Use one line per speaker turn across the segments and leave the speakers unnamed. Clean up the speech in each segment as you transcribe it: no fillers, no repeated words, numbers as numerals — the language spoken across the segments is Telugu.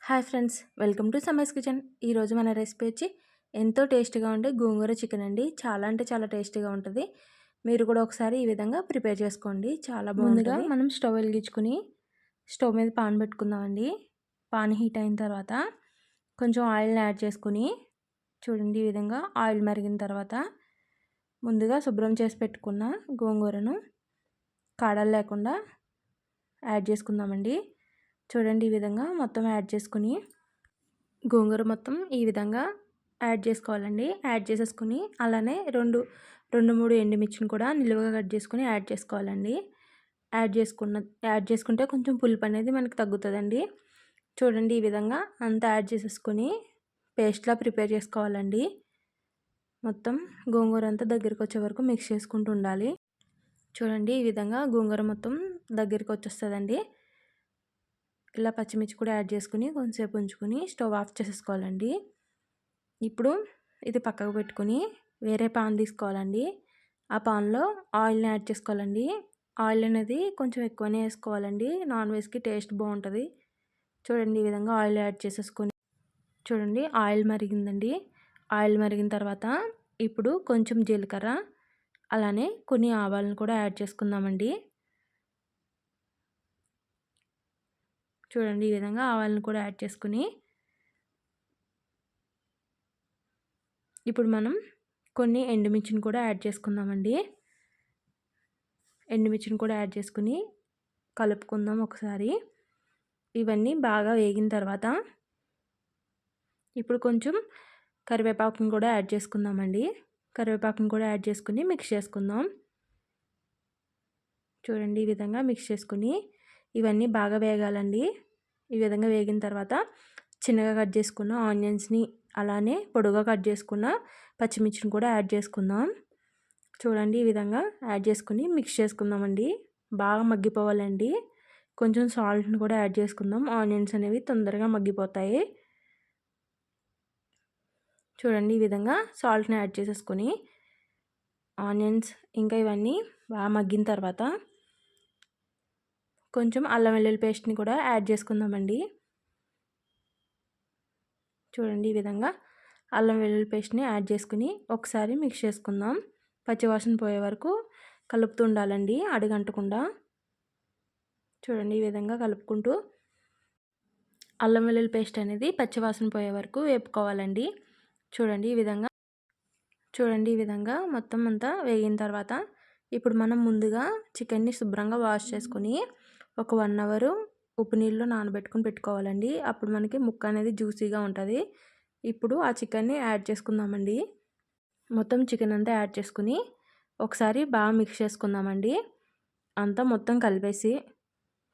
Hi friends, welcome to Summer's Kitchen. ఈరోజు మన రెసిపీ వచ్చి ఎంతో టేస్టీగా ఉండే గోంగూర చికెన్ అండి. చాలా అంటే చాలా టేస్టీగా ఉంటుంది. మీరు కూడా ఒకసారి ఈ విధంగా ప్రిపేర్ చేసుకోండి, చాలా ముందుగా మనం స్టవ్ వెలిగించుకుని స్టవ్ మీద పాన్ పెట్టుకుందామండి. పాన్ హీట్ అయిన తర్వాత కొంచెం ఆయిల్ని యాడ్ చేసుకుని చూడండి, ఈ విధంగా ఆయిల్ మరిగిన తర్వాత ముందుగా శుభ్రం చేసి పెట్టుకున్న గోంగూరను కాడలు లేకుండా యాడ్ చేసుకుందామండి. చూడండి, ఈ విధంగా మొత్తం యాడ్ చేసుకుని గోంగూర మొత్తం ఈ విధంగా యాడ్ చేసుకోవాలండి. యాడ్ చేసేసుకుని అలానే రెండు మూడు ఎండుమిర్చిని కూడా నిలువుగా కట్ చేసుకుని యాడ్ చేసుకోవాలండి. యాడ్ చేసుకుంటే కొంచెం పులుపు అనేది మనకి తగ్గుతుందండి. చూడండి, ఈ విధంగా అంతా యాడ్ చేసేసుకొని పేస్ట్లా ప్రిపేర్ చేసుకోవాలండి. మొత్తం గోంగూర అంతా దగ్గరికి వచ్చే వరకు మిక్స్ చేసుకుంటూ ఉండాలి. చూడండి, ఈ విధంగా గోంగూర మొత్తం దగ్గరికి వచ్చేస్తుందండి. ఇలా పచ్చిమిర్చి కూడా యాడ్ చేసుకుని కొంచెంసేపు ఉంచుకుని స్టవ్ ఆఫ్ చేసేసుకోవాలండి. ఇప్పుడు ఇది పక్కకు పెట్టుకుని వేరే పాన్ తీసుకోవాలండి. ఆ పాన్లో ఆయిల్ని యాడ్ చేసుకోవాలండి. ఆయిల్ అనేది కొంచెం ఎక్కువనే వేసుకోవాలండి. నాన్ వెజ్కి టేస్ట్ బాగుంటుంది. చూడండి, ఈ విధంగా ఆయిల్ యాడ్ చేసేసుకొని చూడండి, ఆయిల్ మరిగిందండి. ఆయిల్ మరిగిన తర్వాత ఇప్పుడు కొంచెం జీలకర్ర అలానే కొన్ని ఆవాలను కూడా యాడ్ చేసుకుందామండి. చూడండి, ఈ విధంగా ఆవాలను కూడా యాడ్ చేసుకుని ఇప్పుడు మనం కొన్ని ఎండుమిర్చిని కూడా యాడ్ చేసుకుందామండి. ఎండుమిర్చిని కూడా యాడ్ చేసుకుని కలుపుకుందాం ఒకసారి. ఇవన్నీ బాగా వేగిన తర్వాత ఇప్పుడు కొంచెం కరివేపాకుని కూడా యాడ్ చేసుకుందామండి. కరివేపాకుని కూడా యాడ్ చేసుకుని మిక్స్ చేసుకుందాం. చూడండి, ఈ విధంగా మిక్స్ చేసుకుని ఇవన్నీ బాగా వేగాలండి. ఈ విధంగా వేగిన తర్వాత చిన్నగా కట్ చేసుకున్న ఆనియన్స్ని అలానే పొడుగా కట్ చేసుకున్న పచ్చిమిర్చిని కూడా యాడ్ చేసుకుందాం. చూడండి, ఈ విధంగా యాడ్ చేసుకుని మిక్స్ చేసుకుందామండి. బాగా మగ్గిపోవాలండి. కొంచెం సాల్ట్ని కూడా యాడ్ చేసుకుందాం. ఆనియన్స్ అనేవి తొందరగా మగ్గిపోతాయి. చూడండి, ఈ విధంగా సాల్ట్ని యాడ్ చేసేసుకొని ఆనియన్స్ ఇంకా ఇవన్నీ బాగా మగ్గిన తర్వాత కొంచెం అల్లం వెల్లుల్లి పేస్ట్ని కూడా యాడ్ చేసుకుందామండి. చూడండి, ఈ విధంగా అల్లం వెల్లుల్లి పేస్ట్ని యాడ్ చేసుకుని ఒకసారి మిక్స్ చేసుకుందాం. పచ్చివాసన పోయే వరకు కలుపుతూ ఉండాలండి, అడుగంటకుండా. చూడండి, ఈ విధంగా కలుపుకుంటూ అల్లం వెల్లుల్లి పేస్ట్ అనేది పచ్చివాసన పోయే వరకు వేపుకోవాలండి. చూడండి, ఈ విధంగా మొత్తం అంతా వేగిన తర్వాత ఇప్పుడు మనం ముందుగా చికెన్ని శుభ్రంగా వాష్ చేసుకుని ఒక 1 అవర్ ఉప్పు నీళ్ళలో నానబెట్టుకుని పెట్టుకోవాలండి. అప్పుడు మనకి ముక్క అనేది జ్యూసీగా ఉంటుంది. ఇప్పుడు ఆ చికెన్ని యాడ్ చేసుకుందామండి. మొత్తం చికెన్ అంతా యాడ్ చేసుకుని ఒకసారి బాగా మిక్స్ చేసుకుందామండి. అంతా మొత్తం కలిపేసి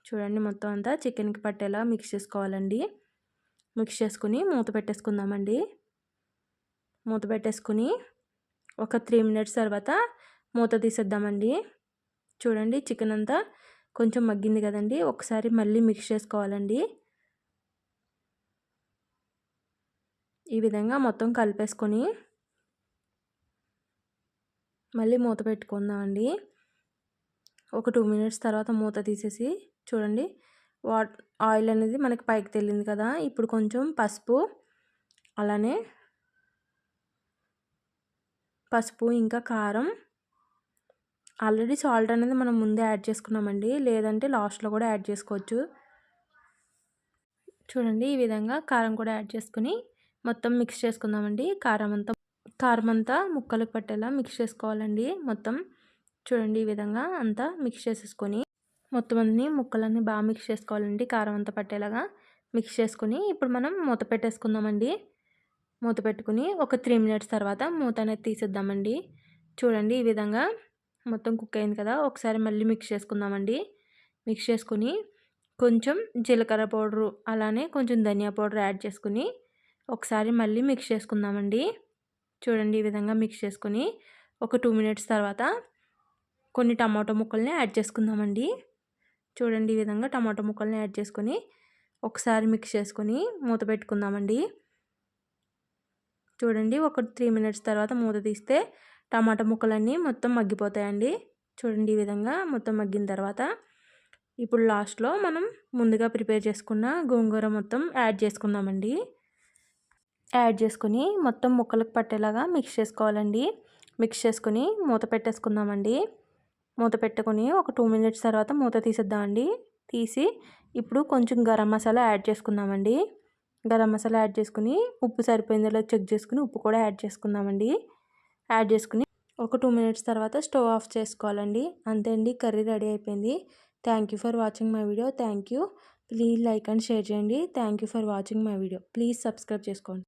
చూడండి, మొత్తం అంతా చికెన్కి పట్టేలా మిక్స్ చేసుకోవాలండి. మిక్స్ చేసుకుని మూత పెట్టేసుకుందామండి. మూత పెట్టేసుకుని ఒక 3 మినిట్స్ తర్వాత మూత తీసేద్దామండి. చూడండి, చికెన్ అంతా కొంచెం మగ్గింది కదండి. ఒకసారి మళ్ళీ మిక్స్ చేసుకోవాలండి. ఈ విధంగా మొత్తం కలిపేసుకొని మళ్ళీ మూత పెట్టుకుందామండి. ఒక 2 మినిట్స్ తర్వాత మూత తీసేసి చూడండి, ఆయిల్ అనేది మనకి పైకి తేలింది కదా. ఇప్పుడు కొంచెం అలానే పసుపు ఇంకా కారం, ఆల్రెడీ సాల్ట్ అనేది మనం ముందే యాడ్ చేసుకున్నామండి, లేదంటే లాస్ట్లో కూడా యాడ్ చేసుకోవచ్చు. చూడండి, ఈ విధంగా కారం కూడా యాడ్ చేసుకుని మొత్తం మిక్స్ చేసుకుందామండి. కారం అంతా ముక్కలకు పట్టేలా మిక్స్ చేసుకోవాలండి మొత్తం. చూడండి, ఈ విధంగా అంతా మిక్స్ చేసేసుకొని మొత్తం అన్ని ముక్కలన్నీ బాగా మిక్స్ చేసుకోవాలండి. కారం అంతా పట్టేలాగా మిక్స్ చేసుకుని ఇప్పుడు మనం మూత పెట్టేసుకుందామండి. మూత పెట్టుకుని ఒక 3 మినిట్స్ తర్వాత మూత అనేది తీసేద్దామండి. చూడండి, ఈ విధంగా మొత్తం కుక్ అయింది కదా. ఒకసారి మళ్ళీ మిక్స్ చేసుకుందామండి. మిక్స్ చేసుకుని కొంచెం జీలకర్ర పౌడరు అలానే కొంచెం ధనియా పౌడర్ యాడ్ చేసుకుని ఒకసారి మళ్ళీ మిక్స్ చేసుకుందామండి. చూడండి, ఈ విధంగా మిక్స్ చేసుకుని ఒక 2 మినిట్స్ తర్వాత కొన్ని టమాటో ముక్కల్ని యాడ్ చేసుకుందామండి. చూడండి, ఈ విధంగా టమాటో ముక్కల్ని యాడ్ చేసుకొని ఒకసారి మిక్స్ చేసుకొని మూత పెట్టుకుందామండి. చూడండి, ఒక 3 మినిట్స్ తర్వాత మూత తీస్తే టమాటా ముక్కలన్నీ మొత్తం మగ్గిపోతాయండి. చూడండి, ఈ విధంగా మొత్తం మగ్గిన తర్వాత ఇప్పుడు లాస్ట్‌లో మనం ముందుగా ప్రిపేర్ చేసుకున్న గోంగూర మొత్తం యాడ్ చేసుకుందామండి. యాడ్ చేసుకొని మొత్తం ముక్కలకు పట్టేలాగా మిక్స్ చేసుకోవాలండి. మిక్స్ చేసుకొని మూత పెట్టేసుకుందామండి. మూత పెట్టుకొని ఒక 2 మినిట్స్ తర్వాత మూత తీసేద్దామండి. తీసి ఇప్పుడు కొంచెం గరం మసాలా యాడ్ చేసుకుందామండి. గరం మసాలా యాడ్ చేసుకొని ఉప్పు సరిపోయిందో లేదో చెక్ చేసుకొని ఉప్పు కూడా యాడ్ చేసుకుందామండి. యాడ్ చేసుకుని ఒక 2 మినిట్స్ తర్వాత స్టవ్ ఆఫ్ చేసుకోవాలండి. అంతే అండి, కర్రీ రెడీ అయిపోయింది. Thank you for watching my video. Thank you. Please like and share చేయండి. Thank you for watching my video. Please subscribe చేసుకోండి.